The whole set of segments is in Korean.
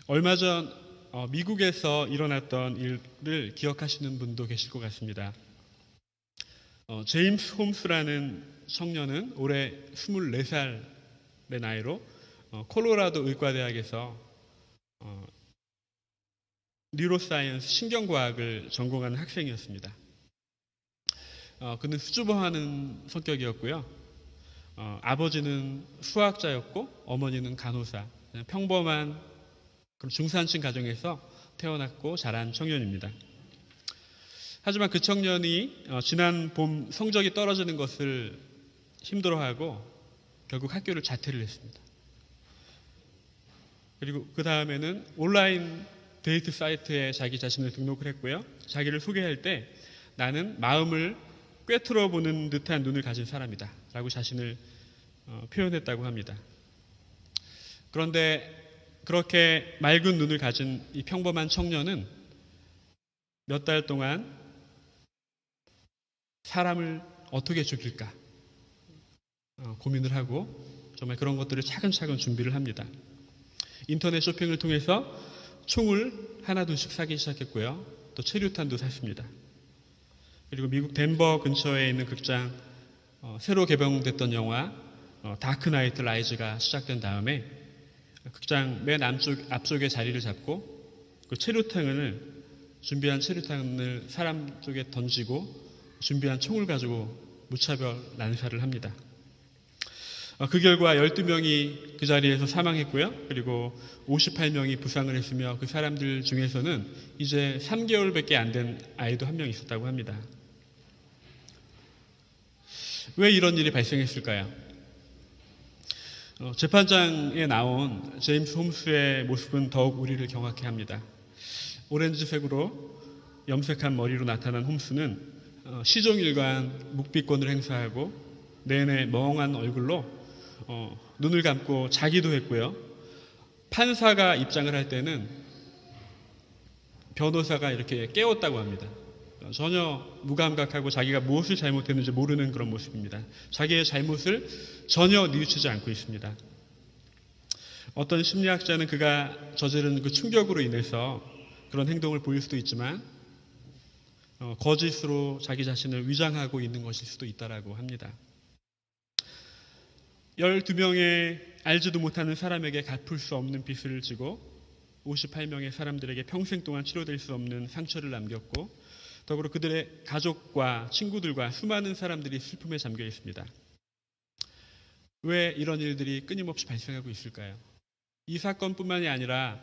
얼마 전 미국에서 일어났던 일을 기억하시는 분도 계실 것 같습니다. 제임스 홈스라는 청년은 올해 24살의 나이로 콜로라도 의과대학에서 뉴로사이언스 신경과학을 전공하는 학생이었습니다. 그는 수줍어하는 성격이었고요. 아버지는 수학자였고 어머니는 간호사, 그냥 평범한 중산층 가정에서 태어났고 자란 청년입니다. 하지만 그 청년이 지난 봄 성적이 떨어지는 것을 힘들어하고 결국 학교를 자퇴를 했습니다. 그리고 그 다음에는 온라인 데이트 사이트에 자기 자신을 등록을 했고요. 자기를 소개할 때 나는 마음을 꿰뚫어 보는 듯한 눈을 가진 사람이다 라고 자신을 표현했다고 합니다. 그런데 그렇게 맑은 눈을 가진 이 평범한 청년은 몇 달 동안 사람을 어떻게 죽일까 고민을 하고 정말 그런 것들을 차근차근 준비를 합니다. 인터넷 쇼핑을 통해서 총을 하나둘씩 사기 시작했고요. 또 체류탄도 샀습니다. 그리고 미국 덴버 근처에 있는 극장 새로 개봉됐던 영화 다크 나이트 라이즈가 시작된 다음에 극장 맨 앞쪽에 자리를 잡고 그 준비한 체류탄을 사람 쪽에 던지고 준비한 총을 가지고 무차별 난사를 합니다. 그 결과 12명이 그 자리에서 사망했고요. 그리고 58명이 부상을 했으며 그 사람들 중에서는 이제 3개월밖에 안 된 아이도 한 명 있었다고 합니다. 왜 이런 일이 발생했을까요? 재판장에 나온 제임스 홈스의 모습은 더욱 우리를 경악해 합니다. 오렌지색으로 염색한 머리로 나타난 홈스는 시종일관 묵비권을 행사하고 내내 멍한 얼굴로 눈을 감고 자기도 했고요. 판사가 입장을 할 때는 변호사가 이렇게 깨웠다고 합니다. 전혀 무감각하고 자기가 무엇을 잘못했는지 모르는 그런 모습입니다. 자기의 잘못을 전혀 뉘우치지 않고 있습니다. 어떤 심리학자는 그가 저지른 그 충격으로 인해서 그런 행동을 보일 수도 있지만 거짓으로 자기 자신을 위장하고 있는 것일 수도 있다라고 합니다. 12명의 알지도 못하는 사람에게 갚을 수 없는 빚을 지고 58명의 사람들에게 평생 동안 치료될 수 없는 상처를 남겼고 더불어 그들의 가족과 친구들과 수많은 사람들이 슬픔에 잠겨 있습니다. 왜 이런 일들이 끊임없이 발생하고 있을까요? 이 사건뿐만이 아니라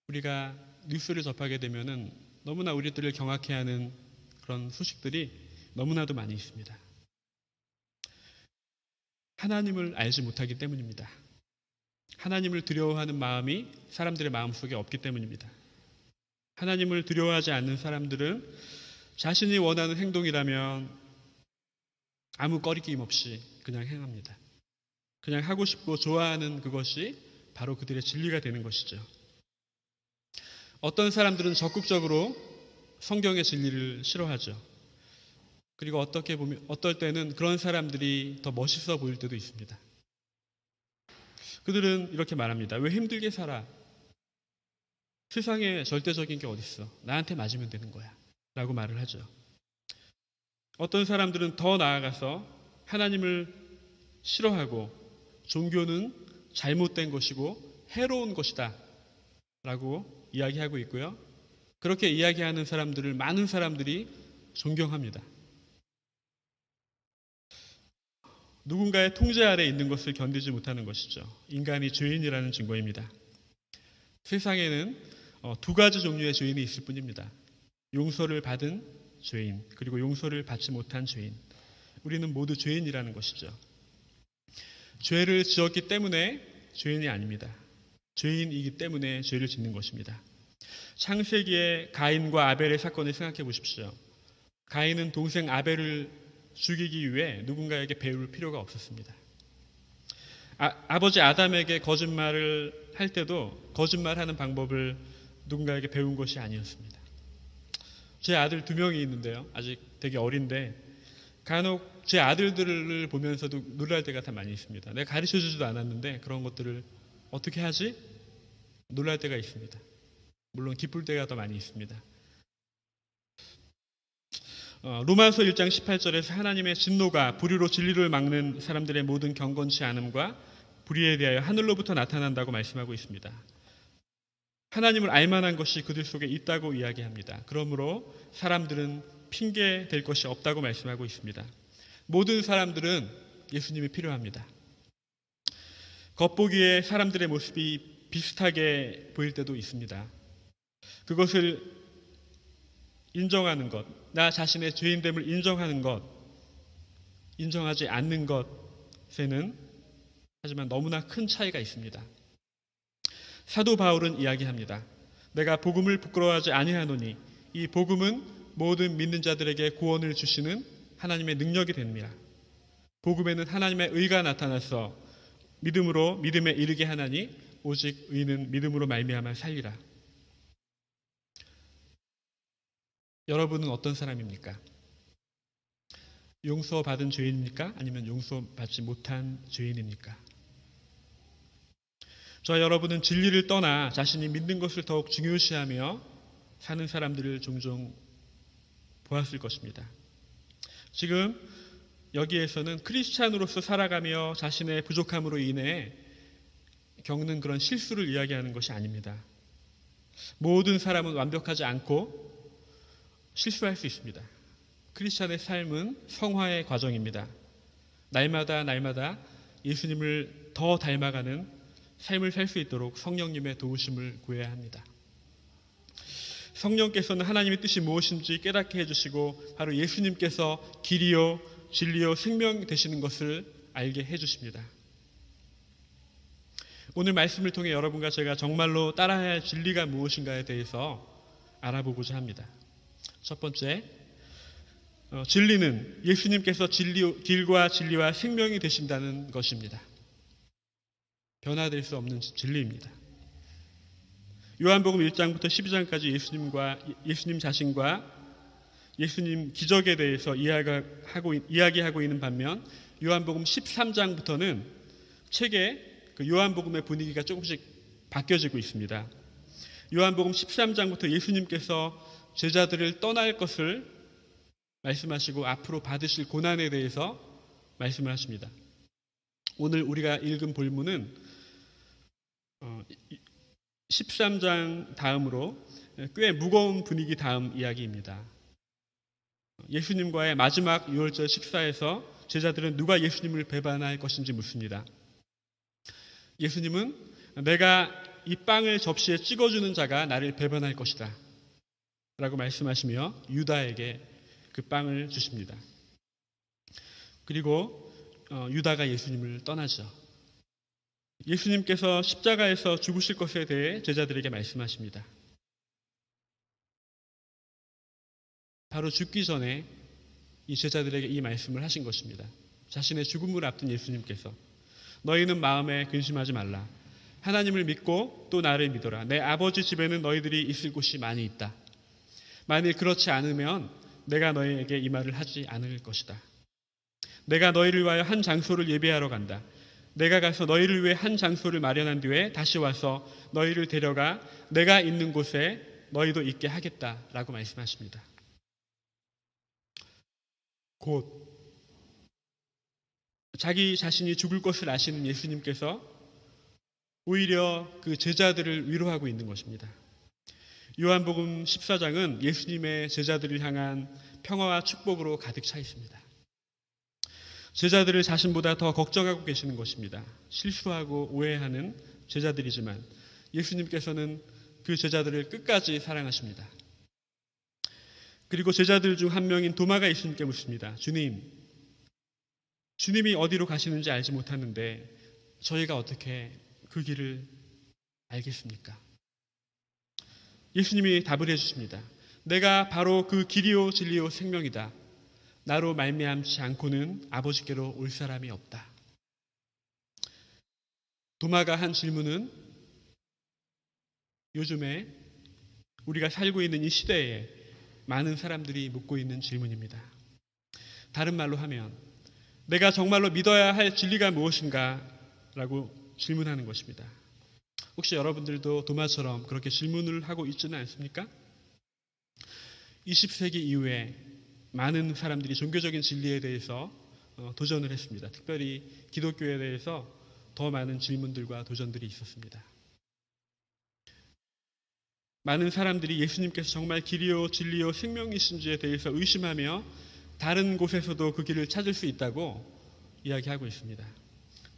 우리가 뉴스를 접하게 되면은 너무나 우리들을 경악해 하는 그런 소식들이 너무나도 많이 있습니다. 하나님을 알지 못하기 때문입니다. 하나님을 두려워하는 마음이 사람들의 마음속에 없기 때문입니다. 하나님을 두려워하지 않는 사람들은 자신이 원하는 행동이라면 아무 꺼리낌 없이 그냥 행합니다. 그냥 하고 싶고 좋아하는 그것이 바로 그들의 진리가 되는 것이죠. 어떤 사람들은 적극적으로 성경의 진리를 싫어하죠. 그리고 어떨 때는 그런 사람들이 더 멋있어 보일 때도 있습니다. 그들은 이렇게 말합니다. 왜 힘들게 살아? 세상에 절대적인 게 어딨어? 나한테 맞으면 되는 거야. 라고 말을 하죠. 어떤 사람들은 더 나아가서 하나님을 싫어하고 종교는 잘못된 것이고 해로운 것이다. 라고 이야기하고 있고요. 그렇게 이야기하는 사람들을 많은 사람들이 존경합니다. 누군가의 통제 아래 있는 것을 견디지 못하는 것이죠. 인간이 죄인이라는 증거입니다. 세상에는 두 가지 종류의 죄인이 있을 뿐입니다. 용서를 받은 죄인, 그리고 용서를 받지 못한 죄인. 우리는 모두 죄인이라는 것이죠. 죄를 지었기 때문에 죄인이 아닙니다. 죄인이기 때문에 죄를 짓는 것입니다. 창세기의 가인과 아벨의 사건을 생각해 보십시오. 가인은 동생 아벨을 죽이기 위해 누군가에게 배울 필요가 없었습니다. 아버지 아담에게 거짓말을 할 때도 거짓말하는 방법을 누군가에게 배운 것이 아니었습니다. 제 아들 2명이 있는데요. 아직 되게 어린데 간혹 제 아들들을 보면서도 놀랄 때가 다 많이 있습니다. 내가 가르쳐주지도 않았는데 그런 것들을 어떻게 하지? 놀랄 때가 있습니다. 물론 기쁠 때가 더 많이 있습니다. 로마서 1장 18절에서 하나님의 진노가 불의로 진리를 막는 사람들의 모든 경건치 않음과 불의에 대하여 하늘로부터 나타난다고 말씀하고 있습니다. 하나님을 알만한 것이 그들 속에 있다고 이야기합니다. 그러므로 사람들은 핑계 댈 것이 없다고 말씀하고 있습니다. 모든 사람들은 예수님이 필요합니다. 겉보기에 사람들의 모습이 비슷하게 보일 때도 있습니다. 그것을 인정하는 것, 나 자신의 죄인됨을 인정하는 것, 인정하지 않는 것에는 하지만 너무나 큰 차이가 있습니다. 사도 바울은 이야기합니다. 내가 복음을 부끄러워하지 아니하노니 이 복음은 모든 믿는 자들에게 구원을 주시는 하나님의 능력이 됩니다. 복음에는 하나님의 의가 나타나서 믿음으로 믿음에 이르게 하나니 오직 의는 믿음으로 말미암아 살리라. 여러분은 어떤 사람입니까? 용서받은 죄인입니까? 아니면 용서받지 못한 죄인입니까? 저와 여러분은 진리를 떠나 자신이 믿는 것을 더욱 중요시하며 사는 사람들을 종종 보았을 것입니다. 지금 여기에서는 크리스찬으로서 살아가며 자신의 부족함으로 인해 겪는 그런 실수를 이야기하는 것이 아닙니다. 모든 사람은 완벽하지 않고 실수할 수 있습니다. 크리스찬의 삶은 성화의 과정입니다. 날마다 예수님을 더 닮아가는 삶을 살 수 있도록 성령님의 도우심을 구해야 합니다. 성령께서는 하나님의 뜻이 무엇인지 깨닫게 해주시고 바로 예수님께서 길이요 진리요 생명 되시는 것을 알게 해주십니다. 오늘 말씀을 통해 여러분과 제가 정말로 따라야 할 진리가 무엇인가에 대해서 알아보고자 합니다. 첫 번째, 진리는 예수님께서 길과 진리와 생명이 되신다는 것입니다. 변화될 수 없는 진리입니다. 요한복음 1장부터 12장까지 예수님 자신과 예수님 기적에 대해서 이야기하고 있는 반면 요한복음 13장부터는 책의 그 요한복음의 분위기가 조금씩 바뀌어지고 있습니다. 요한복음 13장부터 예수님께서 제자들을 떠날 것을 말씀하시고 앞으로 받으실 고난에 대해서 말씀을 하십니다. 오늘 우리가 읽은 본문은 13장 다음으로 꽤 무거운 분위기 다음 이야기입니다. 예수님과의 마지막 유월절 식사에서 제자들은 누가 예수님을 배반할 것인지 묻습니다. 예수님은 내가 이 빵을 접시에 찍어주는 자가 나를 배반할 것이다 라고 말씀하시며 유다에게 그 빵을 주십니다. 그리고 유다가 예수님을 떠나죠. 예수님께서 십자가에서 죽으실 것에 대해 제자들에게 말씀하십니다. 바로 죽기 전에 이 제자들에게 이 말씀을 하신 것입니다. 자신의 죽음을 앞둔 예수님께서 너희는 마음에 근심하지 말라. 하나님을 믿고 또 나를 믿어라. 내 아버지 집에는 너희들이 있을 곳이 많이 있다. 만일 그렇지 않으면 내가 너희에게 이 말을 하지 않을 것이다. 내가 너희를 위하여 한 장소를 예비하러 간다. 내가 가서 너희를 위해 한 장소를 마련한 뒤에 다시 와서 너희를 데려가 내가 있는 곳에 너희도 있게 하겠다라고 말씀하십니다. 곧 자기 자신이 죽을 것을 아시는 예수님께서 오히려 그 제자들을 위로하고 있는 것입니다. 요한복음 14장은 예수님의 제자들을 향한 평화와 축복으로 가득 차 있습니다. 제자들을 자신보다 더 걱정하고 계시는 것입니다. 실수하고 오해하는 제자들이지만 예수님께서는 그 제자들을 끝까지 사랑하십니다. 그리고 제자들 중 한 명인 도마가 예수님께 묻습니다. 주님이 어디로 가시는지 알지 못하는데 저희가 어떻게 그 길을 알겠습니까? 예수님이 답을 해주십니다. 내가 바로 그 길이요 진리요 생명이다. 나로 말미암지 않고는 아버지께로 올 사람이 없다. 도마가 한 질문은 요즘에 우리가 살고 있는 이 시대에 많은 사람들이 묻고 있는 질문입니다. 다른 말로 하면 내가 정말로 믿어야 할 진리가 무엇인가? 라고 질문하는 것입니다. 혹시 여러분들도 도마처럼 그렇게 질문을 하고 있지는 않습니까? 20세기 이후에 많은 사람들이 종교적인 진리에 대해서 도전을 했습니다. 특별히 기독교에 대해서 더 많은 질문들과 도전들이 있었습니다. 많은 사람들이 예수님께서 정말 길이요 진리요 생명이신지에 대해서 의심하며 다른 곳에서도 그 길을 찾을 수 있다고 이야기하고 있습니다.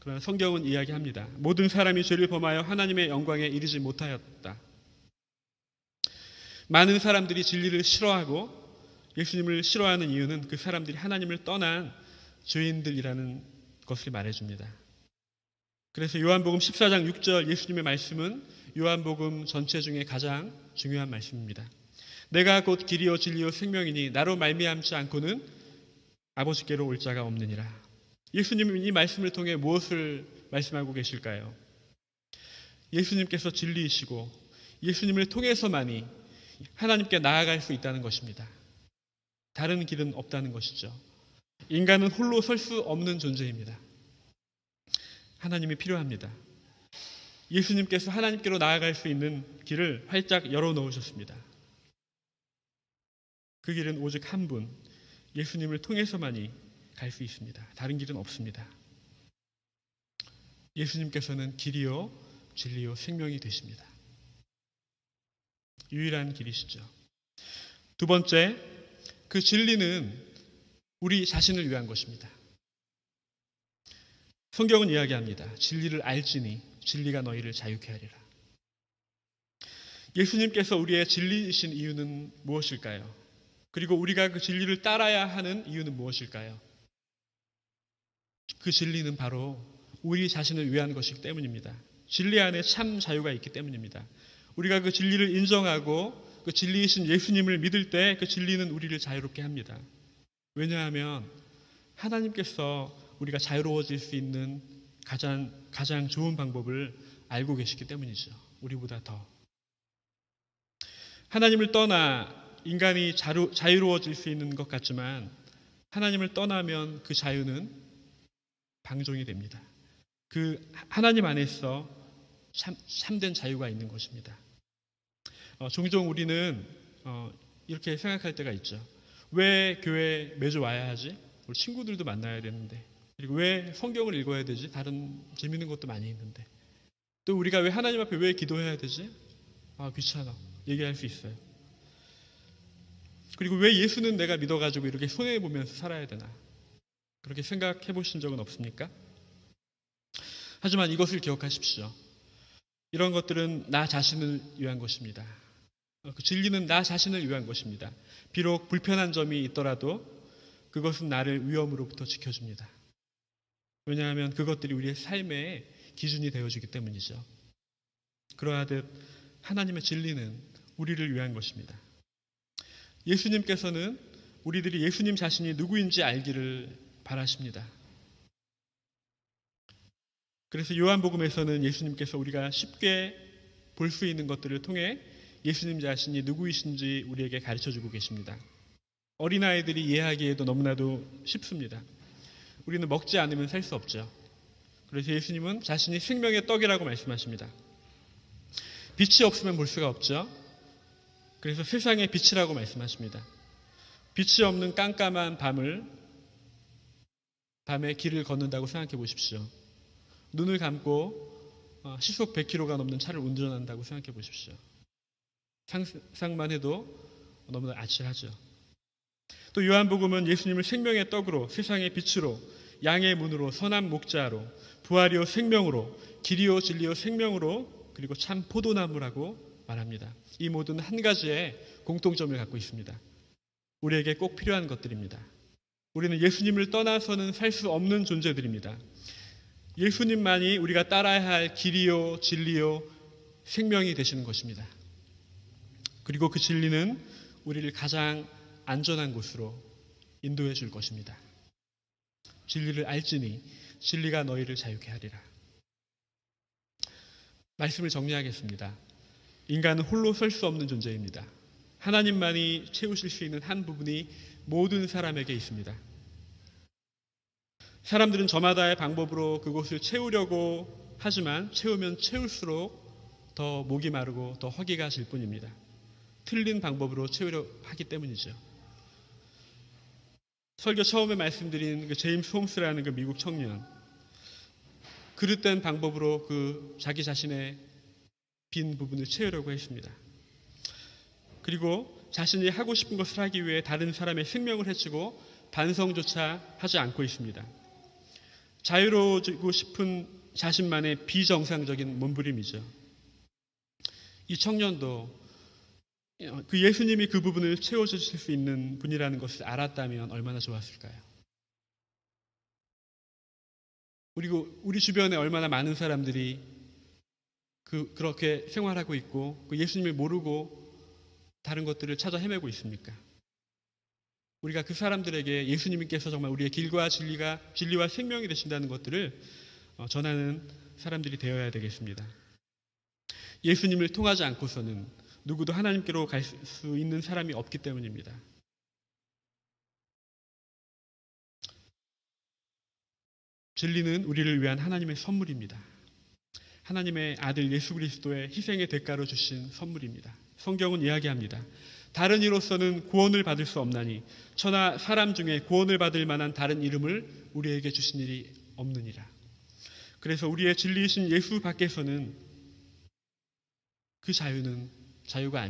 그러나 성경은 이야기합니다. 모든 사람이 죄를 범하여 하나님의 영광에 이르지 못하였다. 많은 사람들이 진리를 싫어하고 예수님을 싫어하는 이유는 그 사람들이 하나님을 떠난 죄인들이라는 것을 말해줍니다. 그래서 요한복음 14장 6절 예수님의 말씀은 요한복음 전체 중에 가장 중요한 말씀입니다. 내가 곧 길이요 진리요 생명이니 나로 말미암지 않고는 아버지께로 올 자가 없느니라. 예수님은 이 말씀을 통해 무엇을 말씀하고 계실까요? 예수님께서 진리이시고 예수님을 통해서만이 하나님께 나아갈 수 있다는 것입니다. 다른 길은 없다는 것이죠. 인간은 홀로 설 수 없는 존재입니다. 하나님이 필요합니다. 예수님께서 하나님께로 나아갈 수 있는 길을 활짝 열어놓으셨습니다. 그 길은 오직 한 분, 예수님을 통해서만이 갈 수 있습니다. 다른 길은 없습니다. 예수님께서는 길이요, 진리요, 생명이 되십니다. 유일한 길이시죠. 두 번째, 그 진리는 우리 자신을 위한 것입니다. 성경은 이야기합니다. 진리를 알지니 진리가 너희를 자유케 하리라. 예수님께서 우리의 진리이신 이유는 무엇일까요? 그리고 우리가 그 진리를 따라야 하는 이유는 무엇일까요? 그 진리는 바로 우리 자신을 위한 것이기 때문입니다. 진리 안에 참 자유가 있기 때문입니다. 우리가 그 진리를 인정하고 그 진리이신 예수님을 믿을 때 그 진리는 우리를 자유롭게 합니다. 왜냐하면 하나님께서 우리가 자유로워질 수 있는 가장 좋은 방법을 알고 계시기 때문이죠. 우리보다 더. 하나님을 떠나 인간이 자유로워질 수 있는 것 같지만 하나님을 떠나면 그 자유는 방종이 됩니다. 그 하나님 안에서 참된 자유가 있는 것입니다. 종종 우리는 이렇게 생각할 때가 있죠. 왜 교회에 매주 와야 하지? 우리 친구들도 만나야 되는데. 그리고 왜 성경을 읽어야 되지? 다른 재밌는 것도 많이 있는데. 또 우리가 왜 하나님 앞에 왜 기도해야 되지? 귀찮아. 얘기할 수 있어요. 그리고 왜 예수는 내가 믿어가지고 이렇게 손해보면서 살아야 되나? 그렇게 생각해 보신 적은 없습니까? 하지만 이것을 기억하십시오. 이런 것들은 나 자신을 위한 것입니다. 그 진리는 나 자신을 위한 것입니다. 비록 불편한 점이 있더라도 그것은 나를 위험으로부터 지켜줍니다. 왜냐하면 그것들이 우리의 삶의 기준이 되어주기 때문이죠. 그러하듯 하나님의 진리는 우리를 위한 것입니다. 예수님께서는 우리들이 예수님 자신이 누구인지 알기를 바라십니다. 그래서 요한복음에서는 예수님께서 우리가 쉽게 볼 수 있는 것들을 통해 예수님 자신이 누구이신지 우리에게 가르쳐주고 계십니다. 어린아이들이 이해하기에도 너무나도 쉽습니다. 우리는 먹지 않으면 살 수 없죠. 그래서 예수님은 자신이 생명의 떡이라고 말씀하십니다. 빛이 없으면 볼 수가 없죠. 그래서 세상의 빛이라고 말씀하십니다. 빛이 없는 깜깜한 밤에 길을 걷는다고 생각해 보십시오. 눈을 감고 시속 100km가 넘는 차를 운전한다고 생각해 보십시오. 상상만 해도 너무나 아찔하죠. 또 요한복음은 예수님을 생명의 떡으로, 세상의 빛으로, 양의 문으로, 선한 목자로, 부활이요 생명으로, 길이요 진리요 생명으로, 그리고 참 포도나무라고 말합니다. 이 모든 한 가지의 공통점을 갖고 있습니다. 우리에게 꼭 필요한 것들입니다. 우리는 예수님을 떠나서는 살 수 없는 존재들입니다. 예수님만이 우리가 따라야 할 길이요 진리요 생명이 되시는 것입니다. 그리고 그 진리는 우리를 가장 안전한 곳으로 인도해 줄 것입니다. 진리를 알지니 진리가 너희를 자유케 하리라. 말씀을 정리하겠습니다. 인간은 홀로 설 수 없는 존재입니다. 하나님만이 채우실 수 있는 한 부분이 모든 사람에게 있습니다. 사람들은 저마다의 방법으로 그곳을 채우려고 하지만 채우면 채울수록 더 목이 마르고 더 허기가 질 뿐입니다. 틀린 방법으로 채우려 하기 때문이죠. 설교 처음에 말씀드린 그 제임스 홈스라는 그 미국 청년, 그릇된 방법으로 그 자기 자신의 빈 부분을 채우려고 했습니다. 그리고 자신이 하고 싶은 것을 하기 위해 다른 사람의 생명을 해치고 반성조차 하지 않고 있습니다. 자유로워지고 싶은 자신만의 비정상적인 몸부림이죠. 이 청년도 그 예수님이 그 부분을 채워주실 수 있는 분이라는 것을 알았다면 얼마나 좋았을까요? 그리고 우리 주변에 얼마나 많은 사람들이 그렇게 생활하고 있고 그 예수님을 모르고 다른 것들을 찾아 헤매고 있습니까? 우리가 그 사람들에게 예수님께서 정말 우리의 길과 진리와 생명이 되신다는 것들을 전하는 사람들이 되어야 되겠습니다. 예수님을 통하지 않고서는 누구도 하나님께로 갈 수 있는 사람이 없기 때문입니다. 진리는 우리를 위한 하나님의 선물입니다. 하나님의 아들 예수 그리스도의 희생의 대가로 주신 선물입니다. 성경은 이야기합니다. 다른 이로서는 구원을 받을 수 없나니 천하 사람 중에 구원을 받을 만한 다른 이름을 우리에게 주신 일이 없느니라. 그래서 우리의 진리이신 예수 밖에서는 그 자유는 자유가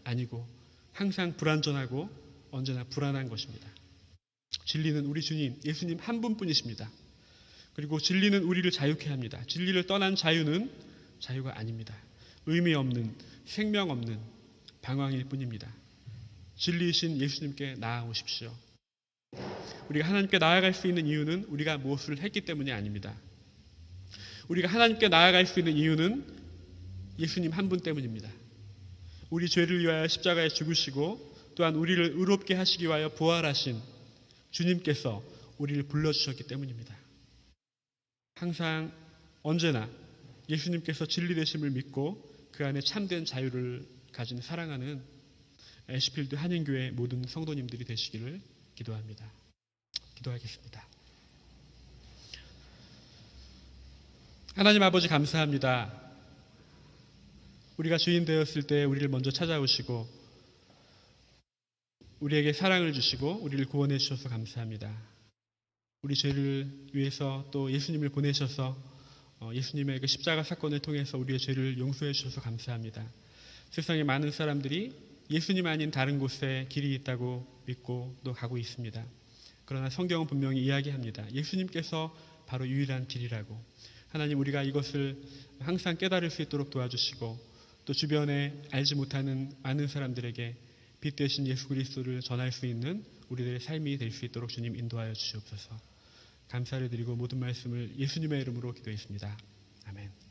아니고 항상 불완전하고 언제나 불안한 것입니다. 진리는 우리 주님 예수님 한 분뿐이십니다. 그리고 진리는 우리를 자유케 합니다. 진리를 떠난 자유는 자유가 아닙니다. 의미 없는 생명 없는 방황일 뿐입니다. 진리이신 예수님께 나아오십시오. 우리가 하나님께 나아갈 수 있는 이유는 우리가 무엇을 했기 때문이 아닙니다. 우리가 하나님께 나아갈 수 있는 이유는 예수님 한 분 때문입니다. 우리 죄를 위하여 십자가에 죽으시고 또한 우리를 의롭게 하시기 위하여 부활하신 주님께서 우리를 불러주셨기 때문입니다. 항상 언제나 예수님께서 진리 되심을 믿고 그 안에 참된 자유를 가진 사랑하는 애쉬필드 한인교회 모든 성도님들이 되시기를 기도합니다. 기도하겠습니다. 하나님 아버지 감사합니다. 우리가 주인 되었을 때 우리를 먼저 찾아오시고 우리에게 사랑을 주시고 우리를 구원해 주셔서 감사합니다. 우리 죄를 위해서 또 예수님을 보내셔서 예수님의 그 십자가 사건을 통해서 우리의 죄를 용서해 주셔서 감사합니다. 세상에 많은 사람들이 예수님 아닌 다른 곳에 길이 있다고 믿고 또 가고 있습니다. 그러나 성경은 분명히 이야기합니다. 예수님께서 바로 유일한 길이라고. 하나님 우리가 이것을 항상 깨달을 수 있도록 도와주시고 또 주변에 알지 못하는 많은 사람들에게 빛 되신 예수 그리스도를 전할 수 있는 우리들의 삶이 될 수 있도록 주님 인도하여 주시옵소서. 감사를 드리고 모든 말씀을 예수님의 이름으로 기도했습니다. 아멘.